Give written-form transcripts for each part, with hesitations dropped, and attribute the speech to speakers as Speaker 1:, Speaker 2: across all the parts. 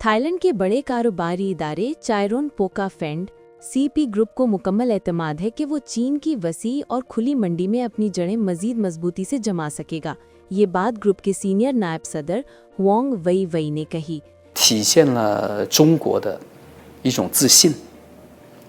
Speaker 1: Thailand के बड़े कारोबारी इदारे चायरोन पोका फेंड सीपी ग्रुप को मुकम्मल एतमाद है कि वो चीन की वसी और खुली मंडी में अपनी जड़ें मजीद मजबूती से जमा सकेगा। ये बात ग्रुप के सीनियर नायब सदर वांग वई वई ने कही।
Speaker 2: 体现了中国的一种自信，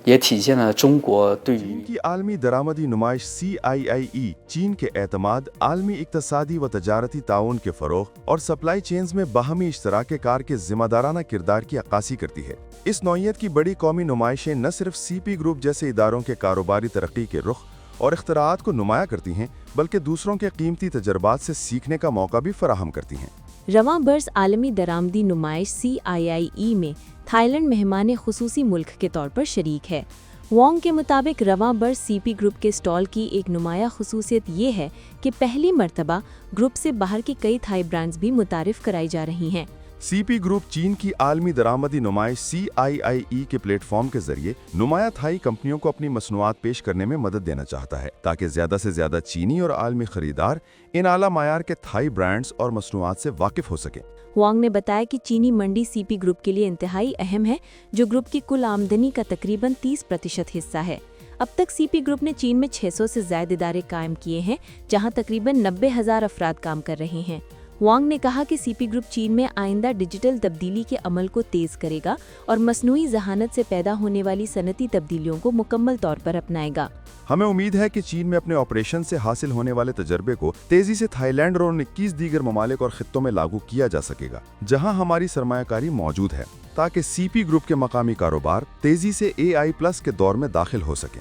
Speaker 2: 也体现了中国对
Speaker 3: चीन
Speaker 2: 于
Speaker 3: की आलमी दरामदी नुमाइश CIIE चीन के एतमाद, आलमी इक्तसादी व तजारती ताउन के फ़रोग़ और सप्लाई चेन्स में बाहमी इश्तराक कार के ज़िम्मेदाराना किरदार की अक्कासी करती है। इस नौइयत की बड़ी कौमी नुमाइशें न सिर्फ CP ग्रुप जैसे इदारों के कारोबारी तरक्की के रुख और इख्तराआत को नुमाया करती हैं, बल्कि दूसरों के कीमती तजर्बात से सीखने का मौका भी फराहम करती हैं।
Speaker 1: रवां बर्स आलमी दरामदी नुमाइश CIIE में थाईलैंड मेहमान खुसूसी मुल्क के तौर पर शरीक है। वांग के मुताबिक रवां बर्स CP ग्रुप के स्टॉल की एक नुमाया खुसूसियत ये है कि पहली मर्तबा ग्रुप से बाहर की कई थाई ब्रांड्स भी मुतारिफ कराई जा रही हैं।
Speaker 3: CP ग्रुप चीन की आलमी दरामदी नुमाइश CIIE के प्लेटफॉर्म के जरिए नुमाया थाई कंपनियों को अपनी मसनूआत पेश करने में मदद देना चाहता है, ताकि ज्यादा से ज्यादा चीनी और आलमी खरीदार इन आला मायार के थाई ब्रांड्स और मसनूआत से वाकिफ हो सके।
Speaker 1: वांग ने बताया कि चीनी मंडी CP ग्रुप के लिए इंतहाई अहम है, जो ग्रुप की कुल आमदनी का तकरीबन 30% हिस्सा है। अब तक CP ग्रुप ने चीन में 600 से ज्यादा इदारे कायम किए हैं, जहां तकरीबन 90,000 अफराद काम कर रहे हैं। वांग ने कहा कि CP ग्रुप चीन में आइंदा डिजिटल तब्दीली के अमल को तेज करेगा और मसनूई जहानत से पैदा होने वाली सनती तब्दीलियों को मुकम्मल तौर पर अपनाएगा।
Speaker 3: हमें उम्मीद है कि चीन में अपने ऑपरेशन से हासिल होने वाले तजर्बे को तेजी से थाईलैंड और 21 दीगर ममालिक और खित्तों में लागू किया जा सकेगा, जहां हमारी सरमायाकारी मौजूद है, ताकि CP ग्रुप के मकामी कारोबार तेजी से AI+ के दौर में दाखिल हो सकें।